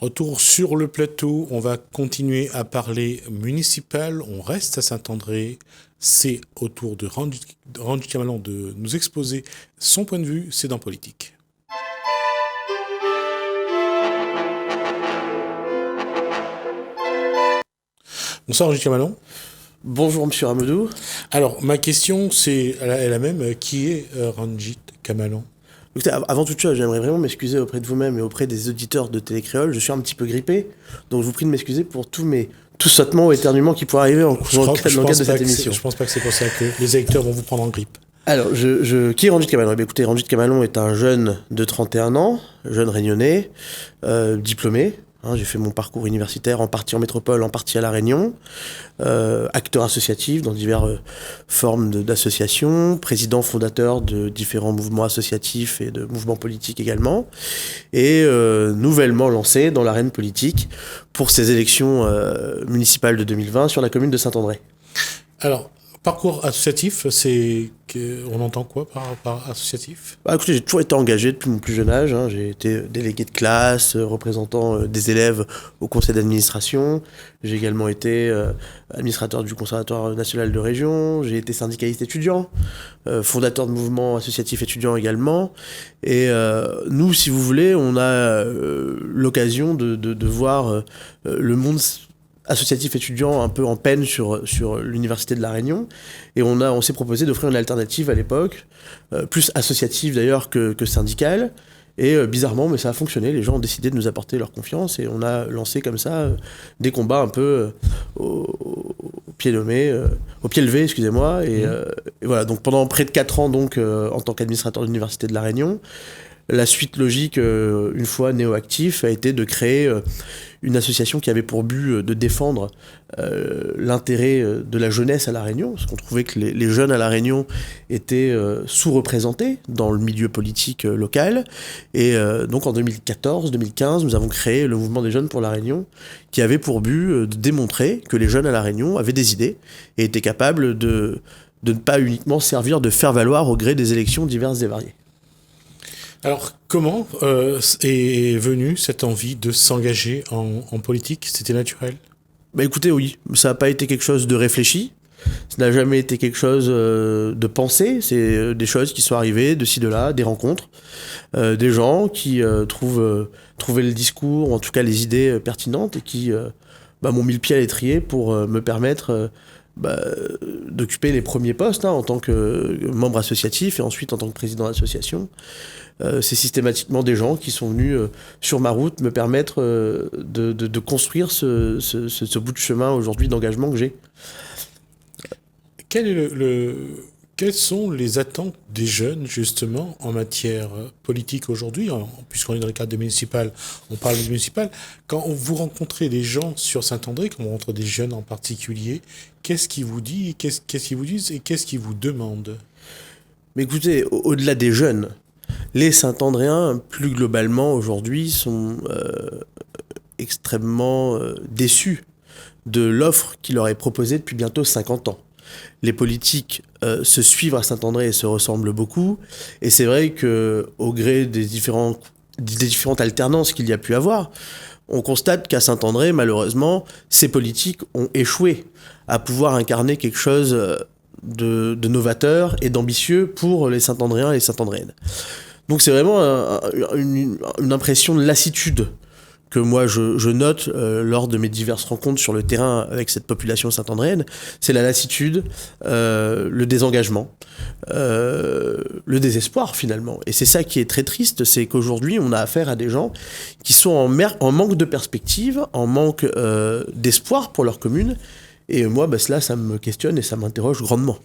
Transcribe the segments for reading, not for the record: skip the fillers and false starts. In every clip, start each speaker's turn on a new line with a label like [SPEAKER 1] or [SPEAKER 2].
[SPEAKER 1] Retour sur le plateau, on va continuer à parler municipal, on reste à Saint-André. C'est au tour de Randy Camalon de nous exposer son point de vue, c'est dans politique. Bonsoir Randy Camalon.
[SPEAKER 2] Bonjour Monsieur Rameudou.
[SPEAKER 1] Alors ma question c'est la même, qui est Ranjit Camalon?
[SPEAKER 2] Écoutez, avant toute chose, j'aimerais vraiment m'excuser auprès de vous-même et auprès des auditeurs de Télécréole. Je suis un petit peu grippé, donc je vous prie de m'excuser pour tous sautements ou éternuements qui pourraient arriver dans le cadre de cette émission.
[SPEAKER 1] Je pense pas que c'est pour ça que les électeurs vont vous prendre en grippe.
[SPEAKER 2] Alors, qui est Ranjit Camalon? Écoutez, Ranjit Camalon est un jeune de 31 ans, jeune réunionnais, diplômé. J'ai fait mon parcours universitaire en partie en métropole, en partie à La Réunion, acteur associatif dans diverses formes d'associations, président fondateur de différents mouvements associatifs et de mouvements politiques également, et nouvellement lancé dans l'arène politique pour ces élections municipales de 2020 sur la commune de Saint-André.
[SPEAKER 1] Alors, parcours associatif, on entend quoi par associatif?
[SPEAKER 2] Écoutez, j'ai toujours été engagé depuis mon plus jeune âge. J'ai été délégué de classe, représentant des élèves au conseil d'administration. J'ai également été administrateur du Conservatoire national de région. J'ai été syndicaliste étudiant, fondateur de mouvements associatifs étudiants également. Et nous, si vous voulez, on a l'occasion de voir le monde associatif étudiant un peu en peine sur l'université de La Réunion, et on s'est proposé d'offrir une alternative à l'époque, plus associative d'ailleurs que syndicale, et bizarrement, mais ça a fonctionné, les gens ont décidé de nous apporter leur confiance, et on a lancé comme ça des combats un peu au pied levé, excusez-moi, et voilà, donc pendant près de 4 ans donc, en tant qu'administrateur de l'université de La Réunion. La suite logique, une fois néo-actif, a été de créer une association qui avait pour but de défendre l'intérêt de la jeunesse à La Réunion, parce qu'on trouvait que les jeunes à La Réunion étaient sous-représentés dans le milieu politique local. Et donc en 2014-2015, nous avons créé le Mouvement des jeunes pour La Réunion, qui avait pour but de démontrer que les jeunes à La Réunion avaient des idées et étaient capables de ne pas uniquement servir de faire-valoir au gré des élections diverses et variées.
[SPEAKER 1] Alors, comment est venue cette envie de s'engager en politique? C'était naturel?
[SPEAKER 2] Écoutez, oui, ça n'a pas été quelque chose de réfléchi, ça n'a jamais été quelque chose de pensé, c'est des choses qui sont arrivées de ci, de là, des rencontres, des gens qui trouvaient le discours, ou en tout cas les idées pertinentes, et qui m'ont mis le pied à l'étrier pour me permettre d'occuper les premiers postes en tant que membre associatif et ensuite en tant que président d'association. C'est systématiquement des gens qui sont venus sur ma route me permettre de construire ce bout de chemin aujourd'hui d'engagement que j'ai.
[SPEAKER 1] Quelles sont les attentes des jeunes, justement, en matière politique aujourd'hui? Puisqu'on est dans le cadre municipal, on parle du municipal. Quand vous rencontrez des gens sur Saint-André, quand on rencontre des jeunes en particulier, qu'est-ce qu'ils vous disent, qu'est-ce qu'ils vous disent et qu'est-ce qu'ils vous demandent?
[SPEAKER 2] Mais écoutez, au-delà des jeunes, les Saint-Andréens, plus globalement, aujourd'hui, sont extrêmement déçus de l'offre qui leur est proposée depuis bientôt 50 ans. Les politiques se suivent à Saint-André et se ressemblent beaucoup. Et c'est vrai qu'au gré des différentes alternances qu'il y a pu avoir, on constate qu'à Saint-André, malheureusement, ces politiques ont échoué à pouvoir incarner quelque chose de novateur et d'ambitieux pour les Saint-Andréens et les Saint-Andréennes. Donc c'est vraiment une impression de lassitude que moi je note lors de mes diverses rencontres sur le terrain avec cette population saint-andréenne. C'est la lassitude, le désengagement, le désespoir finalement. Et c'est ça qui est très triste, c'est qu'aujourd'hui on a affaire à des gens qui sont en manque de perspective, en manque d'espoir pour leur commune. Et moi, cela, ça me questionne et ça m'interroge grandement.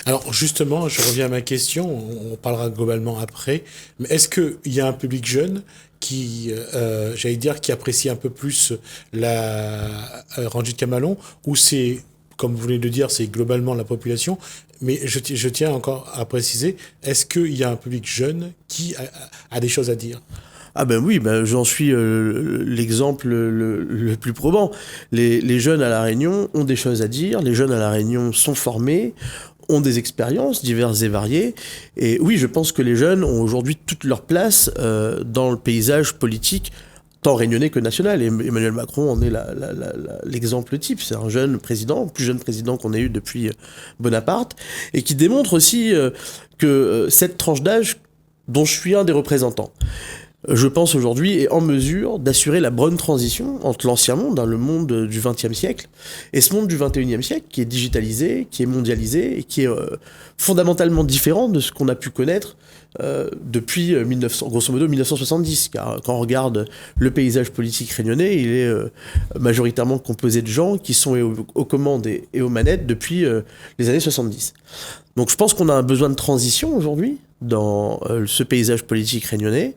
[SPEAKER 1] Alors justement, je reviens à ma question, on parlera globalement après, mais est-ce qu'il y a un public jeune qui, j'allais dire, qui apprécie un peu plus la Ranjit Camalon, ou c'est, comme vous venez de dire, c'est globalement la population, mais je tiens encore à préciser, est-ce qu'il y a un public jeune qui a des choses à dire?
[SPEAKER 2] Ah oui, j'en suis l'exemple le plus probant. Les jeunes à La Réunion ont des choses à dire, les jeunes à La Réunion sont formés, ont des expériences diverses et variées. Et oui, je pense que les jeunes ont aujourd'hui toute leur place dans le paysage politique tant réunionnais que national. Et Emmanuel Macron en est l'exemple type. C'est un jeune président, plus jeune président qu'on ait eu depuis Bonaparte, et qui démontre aussi que cette tranche d'âge dont je suis un des représentants, je pense aujourd'hui, est en mesure d'assurer la bonne transition entre l'ancien monde, le monde du XXe siècle, et ce monde du XXIe siècle, qui est digitalisé, qui est mondialisé, et qui est fondamentalement différent de ce qu'on a pu connaître depuis grosso modo 1970. Car quand on regarde le paysage politique réunionnais, il est majoritairement composé de gens qui sont aux commandes et aux manettes depuis les années 70. Donc je pense qu'on a un besoin de transition aujourd'hui dans ce paysage politique réunionnais,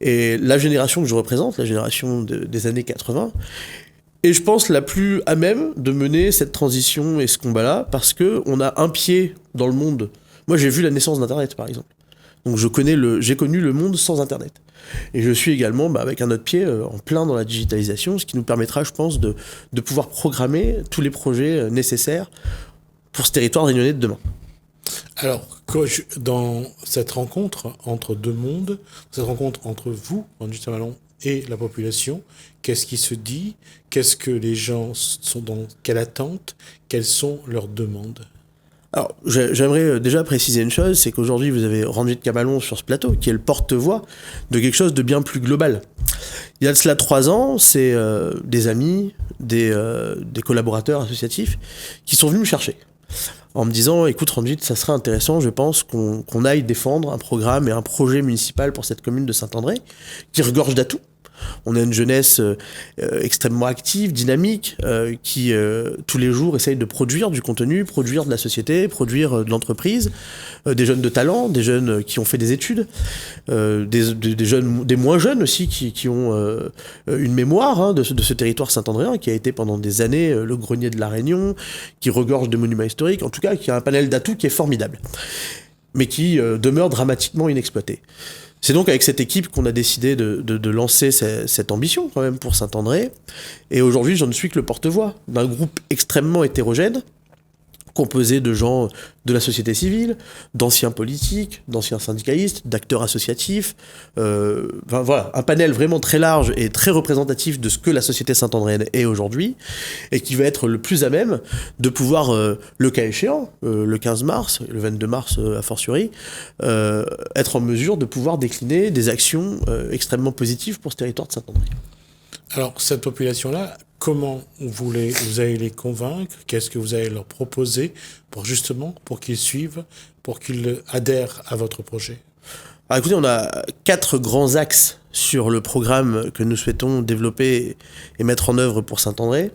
[SPEAKER 2] et la génération que je représente, la génération des années 80, est je pense la plus à même de mener cette transition et ce combat-là, parce qu'on a un pied dans le monde. Moi j'ai vu la naissance d'Internet par exemple, donc j'ai connu le monde sans Internet, et je suis également avec un autre pied en plein dans la digitalisation, ce qui nous permettra je pense de pouvoir programmer tous les projets nécessaires pour ce territoire réunionnais de demain.
[SPEAKER 1] Alors, dans cette rencontre entre deux mondes, cette rencontre entre vous, Ranjit Samalon, et la population, qu'est-ce qui se dit? Qu'est-ce que les gens sont dans quelle attente? Quelles sont leurs demandes?
[SPEAKER 2] Alors, j'aimerais déjà préciser une chose, c'est qu'aujourd'hui, vous avez Ranjit Samalon sur ce plateau, qui est le porte-voix de quelque chose de bien plus global. Il y a de cela 3 ans, c'est des amis, des collaborateurs associatifs qui sont venus me chercher, en me disant, écoute Ranjit, ça serait intéressant, je pense, qu'on aille défendre un programme et un projet municipal pour cette commune de Saint-André, qui regorge d'atouts. On a une jeunesse extrêmement active, dynamique, qui tous les jours essaye de produire du contenu, produire de la société, produire de l'entreprise, des jeunes de talent, des jeunes qui ont fait des études, des moins jeunes aussi qui ont une mémoire de ce territoire saint-andréen qui a été pendant des années le grenier de la Réunion, qui regorge de monuments historiques, en tout cas qui a un panel d'atouts qui est formidable, mais qui demeure dramatiquement inexploité. C'est donc avec cette équipe qu'on a décidé de lancer cette ambition quand même pour Saint-André. Et aujourd'hui, je ne suis que le porte-voix d'un groupe extrêmement hétérogène, composé de gens de la société civile, d'anciens politiques, d'anciens syndicalistes, d'acteurs associatifs, voilà, un panel vraiment très large et très représentatif de ce que la société saint-andréenne est aujourd'hui, et qui va être le plus à même de pouvoir, le cas échéant, le 15 mars, le 22 mars a fortiori, être en mesure de pouvoir décliner des actions extrêmement positives pour ce territoire de Saint-André.
[SPEAKER 1] Alors, cette population-là, comment vous allez les convaincre? Qu'est-ce que vous allez leur proposer pour qu'ils suivent, pour qu'ils adhèrent à votre projet?
[SPEAKER 2] Alors écoutez, on a 4 grands axes sur le programme que nous souhaitons développer et mettre en œuvre pour Saint-André.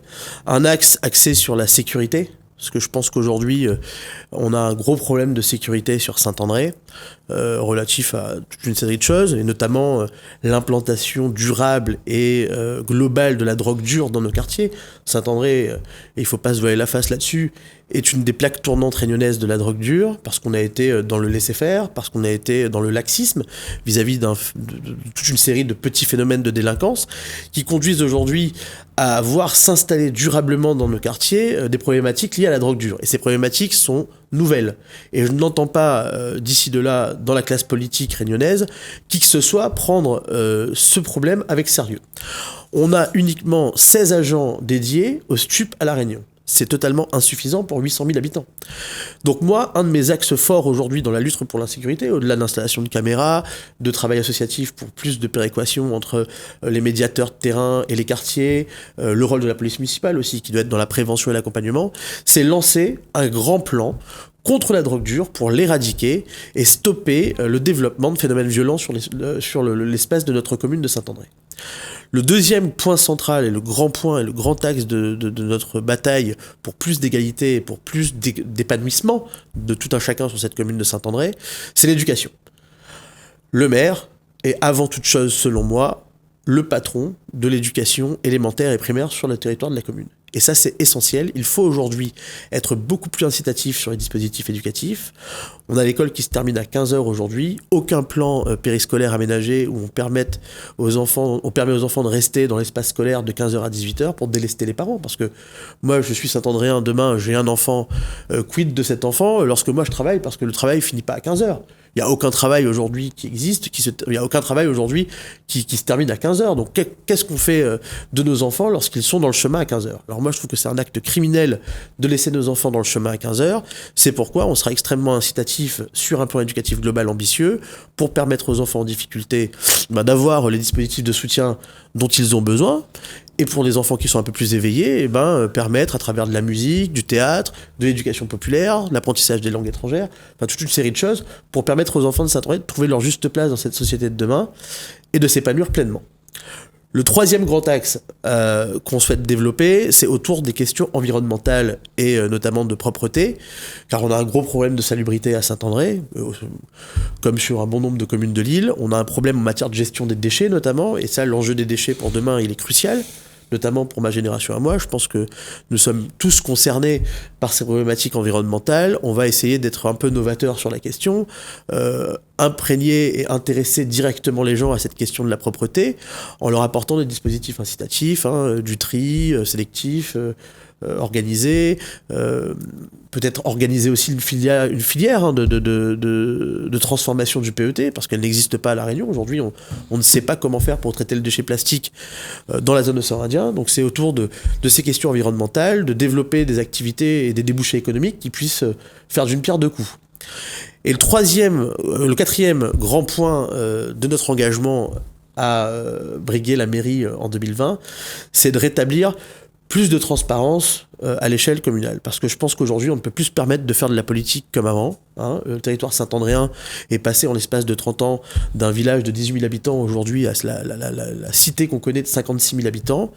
[SPEAKER 2] Un axe axé sur la sécurité, parce que je pense qu'aujourd'hui, on a un gros problème de sécurité sur Saint-André, relatif à toute une série de choses, et notamment l'implantation durable et globale de la drogue dure dans nos quartiers. Saint-André, il ne faut pas se voiler la face là-dessus, est une des plaques tournantes réunionnaises de la drogue dure, parce qu'on a été dans le laisser-faire, parce qu'on a été dans le laxisme, vis-à-vis de toute une série de petits phénomènes de délinquance, qui conduisent aujourd'hui à voir s'installer durablement dans nos quartiers des problématiques liées à la drogue dure. Et ces problématiques sont nouvelles. Et je ne l'entends pas, d'ici de là, dans la classe politique réunionnaise, qui que ce soit prendre ce problème avec sérieux. On a uniquement 16 agents dédiés au STUP à La Réunion. C'est totalement insuffisant pour 800 000 habitants. Donc moi, un de mes axes forts aujourd'hui dans la lutte pour l'insécurité, au-delà de l'installation de caméras, de travail associatif pour plus de péréquation entre les médiateurs de terrain et les quartiers, le rôle de la police municipale aussi, qui doit être dans la prévention et l'accompagnement, c'est lancer un grand plan contre la drogue dure pour l'éradiquer et stopper le développement de phénomènes violents sur l'espace de notre commune de Saint-André. Le deuxième point central et le grand point et le grand axe de notre bataille pour plus d'égalité et pour plus d'épanouissement de tout un chacun sur cette commune de Saint-André, c'est l'éducation. Le maire est avant toute chose, selon moi, le patron de l'éducation élémentaire et primaire sur le territoire de la commune. Et ça, c'est essentiel. Il faut aujourd'hui être beaucoup plus incitatif sur les dispositifs éducatifs. On a l'école qui se termine à 15h aujourd'hui. Aucun plan périscolaire aménagé où on permet aux enfants de rester dans l'espace scolaire de 15h à 18h pour délester les parents. Parce que moi, je suis Saint-Andréen, demain, j'ai un enfant. Quid de cet enfant lorsque moi, je travaille? Parce que le travail finit pas à 15h. Il n'y a aucun travail aujourd'hui qui existe, il n'y a aucun travail aujourd'hui qui se termine à 15h. Donc qu'est-ce qu'on fait de nos enfants lorsqu'ils sont dans le chemin à 15h? Alors moi je trouve que c'est un acte criminel de laisser nos enfants dans le chemin à 15h. C'est pourquoi on sera extrêmement incitatif sur un plan éducatif global ambitieux pour permettre aux enfants en difficulté d'avoir les dispositifs de soutien dont ils ont besoin. Et pour les enfants qui sont un peu plus éveillés, permettre à travers de la musique, du théâtre, de l'éducation populaire, l'apprentissage des langues étrangères, enfin toute une série de choses pour permettre aux enfants de Saint-André de trouver leur juste place dans cette société de demain et de s'épanouir pleinement. Le troisième grand axe qu'on souhaite développer, c'est autour des questions environnementales et notamment de propreté, car on a un gros problème de salubrité à Saint-André, comme sur un bon nombre de communes de l'île. On a un problème en matière de gestion des déchets notamment, et ça, l'enjeu des déchets pour demain, il est crucial, notamment pour ma génération à moi. Je pense que nous sommes tous concernés par ces problématiques environnementales. On va essayer d'être un peu novateurs sur la question, imprégner et intéresser directement les gens à cette question de la propreté, en leur apportant des dispositifs incitatifs, du tri sélectif, organisé, peut-être organiser aussi une filière de transformation du PET, parce qu'elle n'existe pas à La Réunion. Aujourd'hui, on ne sait pas comment faire pour traiter le déchet plastique dans la zone océan Indien. Donc c'est autour de ces questions environnementales, de développer des activités et des débouchés économiques qui puissent faire d'une pierre deux coups. Et le quatrième grand point de notre engagement à briguer la mairie en 2020, c'est de rétablir plus de transparence à l'échelle communale. Parce que je pense qu'aujourd'hui, on ne peut plus se permettre de faire de la politique comme avant. Le territoire saint-andréen est passé en l'espace de 30 ans d'un village de 18 000 habitants aujourd'hui à la cité qu'on connaît de 56 000 habitants.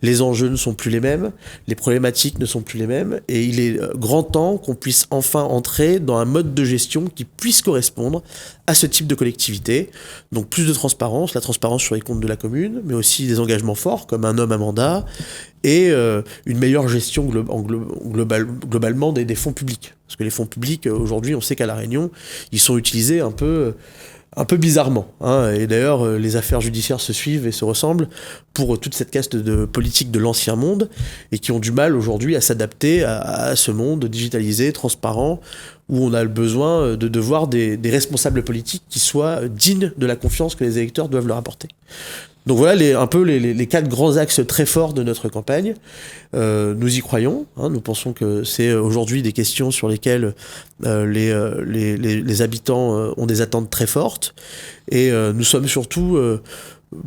[SPEAKER 2] Les enjeux ne sont plus les mêmes, les problématiques ne sont plus les mêmes, et il est grand temps qu'on puisse enfin entrer dans un mode de gestion qui puisse correspondre à ce type de collectivité. Donc plus de transparence, la transparence sur les comptes de la commune, mais aussi des engagements forts comme un homme, un mandat, et une meilleure gestion globalement des fonds publics. Parce que les fonds publics, aujourd'hui, on sait qu'à La Réunion, ils sont utilisés un peu bizarrement. Et d'ailleurs, les affaires judiciaires se suivent et se ressemblent pour toute cette caste de politique de l'ancien monde, et qui ont du mal aujourd'hui à s'adapter à ce monde digitalisé, transparent, où on a le besoin de voir des responsables politiques qui soient dignes de la confiance que les électeurs doivent leur apporter. Donc voilà les quatre grands axes très forts de notre campagne. Nous y croyons, nous pensons que c'est aujourd'hui des questions sur lesquelles les habitants ont des attentes très fortes, et nous sommes surtout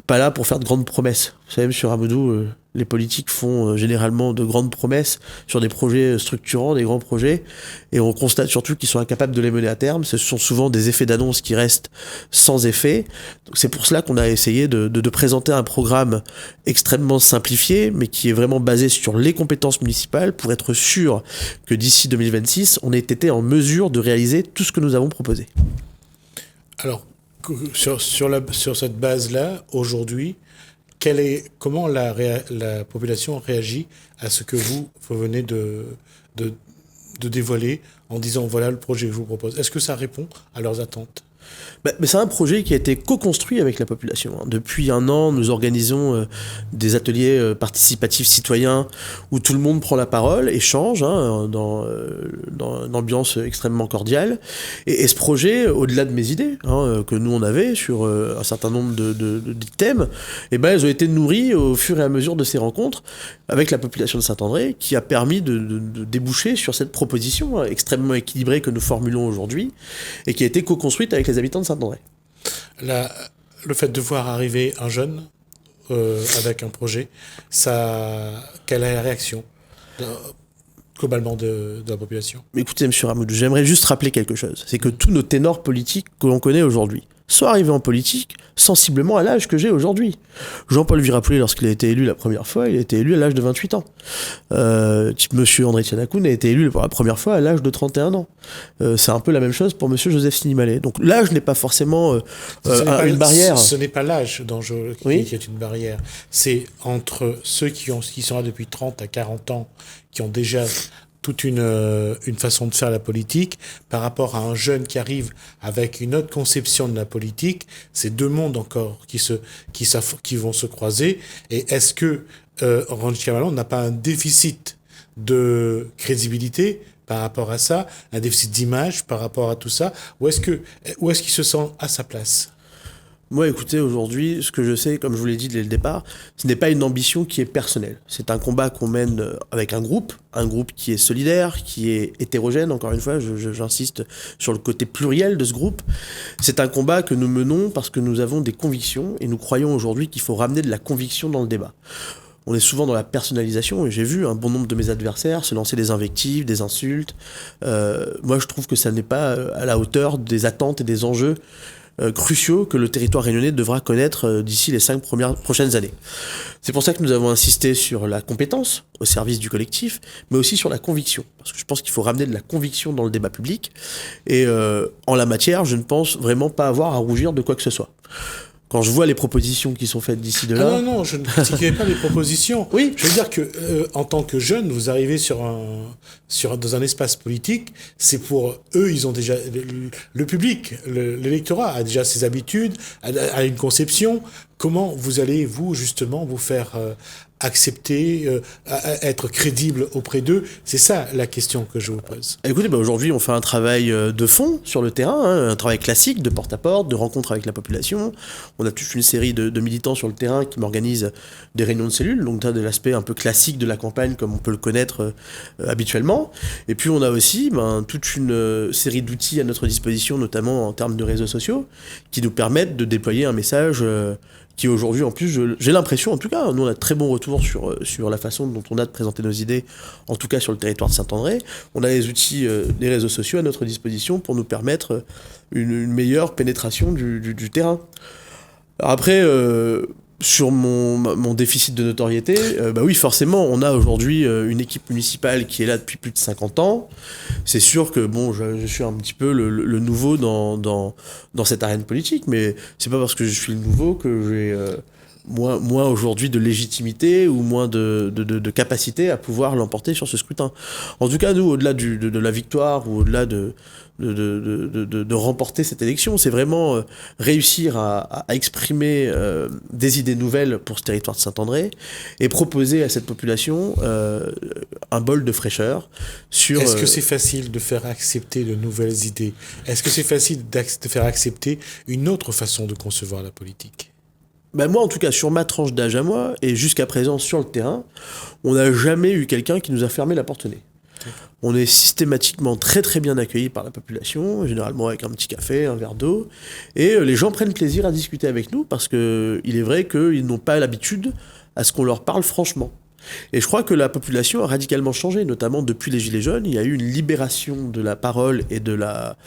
[SPEAKER 2] pas là pour faire de grandes promesses. Vous savez, M. Ramadou, les politiques font généralement de grandes promesses sur des projets structurants, des grands projets, et on constate surtout qu'ils sont incapables de les mener à terme. Ce sont souvent des effets d'annonce qui restent sans effet. Donc c'est pour cela qu'on a essayé de présenter un programme extrêmement simplifié, mais qui est vraiment basé sur les compétences municipales, pour être sûr que d'ici 2026, on ait été en mesure de réaliser tout ce que nous avons proposé.
[SPEAKER 1] Alors, sur cette base-là, aujourd'hui, comment la population réagit à ce que vous venez de dévoiler en disant voilà le projet que je vous propose? Est-ce que ça répond à leurs attentes?
[SPEAKER 2] Mais c'est un projet qui a été co-construit avec la population. Depuis un an, nous organisons des ateliers participatifs citoyens où tout le monde prend la parole, échange dans une ambiance extrêmement cordiale. Et ce projet, au-delà de mes idées que nous on avait sur un certain nombre de thèmes, elles ont été nourries au fur et à mesure de ces rencontres avec la population de Saint-André, qui a permis de déboucher sur cette proposition extrêmement équilibrée que nous formulons aujourd'hui, et qui a été co-construite avec les habitants de Saint-André.
[SPEAKER 1] Le fait de voir arriver un jeune avec un projet, quelle est la réaction globalement de la population?
[SPEAKER 2] Écoutez, M. Ramoudou, j'aimerais juste rappeler quelque chose. C'est que tous nos ténors politiques que l'on connaît aujourd'hui sont arrivés en politique sensiblement à l'âge que j'ai aujourd'hui. Jean-Paul Virapoulet, lorsqu'il a été élu la première fois, il a été élu à l'âge de 28 ans. Monsieur André Tianakoun a été élu pour la première fois à l'âge de 31 ans. C'est un peu la même chose pour monsieur Joseph Sinimalé. Donc l'âge n'est pas forcément une barrière.
[SPEAKER 1] Ce n'est pas l'âge qui est une barrière. C'est entre ceux qui sont là depuis 30 à 40 ans, qui ont déjà toute une façon de faire la politique, par rapport à un jeune qui arrive avec une autre conception de la politique. C'est deux mondes encore qui vont se croiser. Et est-ce que Rangier Cavalon n'a pas un déficit de crédibilité par rapport à ça, un déficit d'image par rapport à tout ça, où est-ce qu'il se sent à sa place?
[SPEAKER 2] Moi, écoutez, aujourd'hui, ce que je sais, comme je vous l'ai dit dès le départ, ce n'est pas une ambition qui est personnelle. C'est un combat qu'on mène avec un groupe qui est solidaire, qui est hétérogène, encore une fois, j'insiste sur le côté pluriel de ce groupe. C'est un combat que nous menons parce que nous avons des convictions, et nous croyons aujourd'hui qu'il faut ramener de la conviction dans le débat. On est souvent dans la personnalisation, et j'ai vu un bon nombre de mes adversaires se lancer des invectives, des insultes. Moi, je trouve que ça n'est pas à la hauteur des attentes et des enjeux cruciaux que le territoire réunionnais devra connaître d'ici les 5 prochaines années. C'est pour ça que nous avons insisté sur la compétence au service du collectif, mais aussi sur la conviction. Parce que je pense qu'il faut ramener de la conviction dans le débat public. Et en la matière, je ne pense vraiment pas avoir à rougir de quoi que ce soit. Quand je vois les propositions qui sont faites d'ici de là...
[SPEAKER 1] Non, je ne critiquais pas les propositions.
[SPEAKER 2] Oui.
[SPEAKER 1] Je veux dire que, en tant que jeune, vous arrivez dans un espace politique, c'est pour eux, ils ont déjà, le public, l'électorat a déjà ses habitudes, a une conception. Comment vous allez, vous, justement, vous faire accepter, être crédible auprès d'eux? C'est ça la question que je vous pose.
[SPEAKER 2] Écoutez, aujourd'hui, on fait un travail de fond sur le terrain, un travail classique de porte-à-porte, de rencontre avec la population. On a toute une série de militants sur le terrain qui m'organisent des réunions de cellules, donc de l'aspect un peu classique de la campagne comme on peut le connaître habituellement. Et puis on a aussi toute une série d'outils à notre disposition, notamment en termes de réseaux sociaux, qui nous permettent de déployer un message qui aujourd'hui, en plus, j'ai l'impression, en tout cas, nous on a de très bons retours sur la façon dont on a de présenter nos idées, en tout cas sur le territoire de Saint-André. On a les outils des réseaux sociaux à notre disposition pour nous permettre une meilleure pénétration du terrain. Alors après, sur mon déficit de notoriété, oui, forcément, on a aujourd'hui une équipe municipale qui est là depuis plus de 50 ans. C'est sûr que je suis un petit peu le nouveau dans cette arène politique, mais c'est pas parce que je suis le nouveau que j'ai moins aujourd'hui de légitimité ou moins de capacité à pouvoir l'emporter sur ce scrutin. En tout cas, nous, au-delà de la victoire ou au-delà de remporter cette élection, c'est vraiment réussir à exprimer des idées nouvelles pour ce territoire de Saint-André et proposer à cette population un bol de fraîcheur sur...
[SPEAKER 1] Est-ce que c'est facile de faire accepter de nouvelles idées? Est-ce que c'est facile de faire accepter une autre façon de concevoir la politique?
[SPEAKER 2] Moi, en tout cas, sur ma tranche d'âge à moi, et jusqu'à présent sur le terrain, on n'a jamais eu quelqu'un qui nous a fermé la porte au nez. On est systématiquement très très bien accueillis par la population, généralement avec un petit café, un verre d'eau, et les gens prennent plaisir à discuter avec nous parce qu'il est vrai qu'ils n'ont pas l'habitude à ce qu'on leur parle franchement. Et je crois que la population a radicalement changé, notamment depuis les Gilets jaunes. Il y a eu une libération de la parole et de la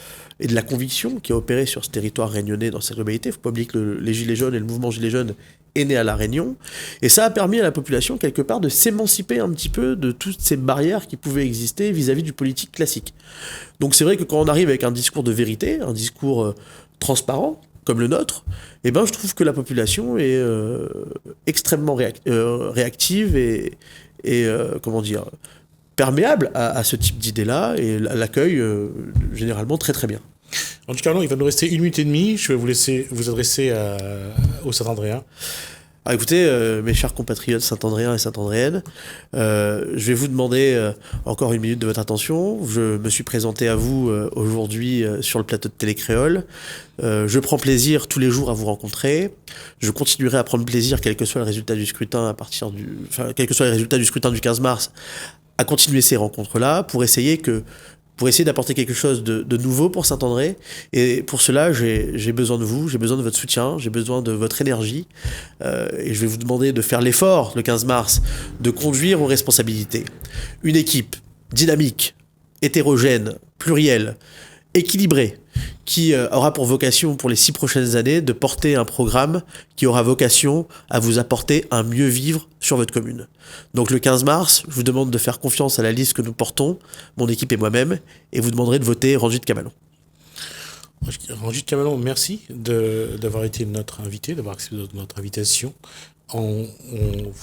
[SPEAKER 2] conviction qui a opéré sur ce territoire réunionnais dans sa globalité. Il ne faut pas oublier que les Gilets jaunes et le mouvement Gilets jaunes est né à La Réunion. Et ça a permis à la population, quelque part, de s'émanciper un petit peu de toutes ces barrières qui pouvaient exister vis-à-vis du politique classique. Donc c'est vrai que quand on arrive avec un discours de vérité, un discours transparent, comme le nôtre, je trouve que la population est extrêmement réactive et perméable à ce type d'idées-là et l'accueille généralement très très bien.
[SPEAKER 1] En tout cas, il va nous rester 1 minute et demie. Je vais vous laisser vous adresser aux Saint-Andréens.
[SPEAKER 2] Alors écoutez, mes chers compatriotes Saint-Andréens et Saint-Andréennes, je vais vous demander encore 1 minute de votre attention. Je me suis présenté à vous aujourd'hui sur le plateau de Télé Créole. Je prends plaisir tous les jours à vous rencontrer. Je continuerai à prendre plaisir, quel que soit le résultat du scrutin quel que soit les résultats du scrutin du 15 mars, à continuer ces rencontres-là pour essayer d'apporter quelque chose de nouveau pour Saint-André. Et pour cela, j'ai besoin de vous, j'ai besoin de votre soutien, j'ai besoin de votre énergie. Et je vais vous demander de faire l'effort, le 15 mars, de conduire aux responsabilités. Une équipe dynamique, hétérogène, plurielle, équilibrée, qui aura pour vocation pour les 6 prochaines années de porter un programme qui aura vocation à vous apporter un mieux vivre sur votre commune. Donc le 15 mars, je vous demande de faire confiance à la liste que nous portons, mon équipe et moi-même, et vous demanderez de voter Ranjit Camalon.
[SPEAKER 1] Ranjit Camalon, merci d'avoir été notre invité, d'avoir accepté notre invitation. On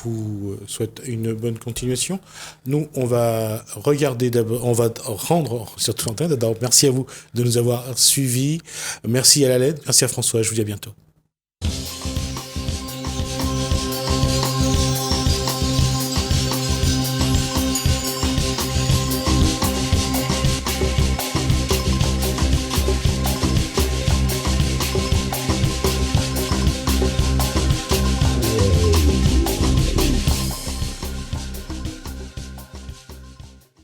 [SPEAKER 1] vous souhaite une bonne continuation. Nous, on va regarder d'abord, on va rendre surtout l'antenne. D'abord, merci à vous de nous avoir suivis. Merci à la LED, merci à François. Je vous dis à bientôt.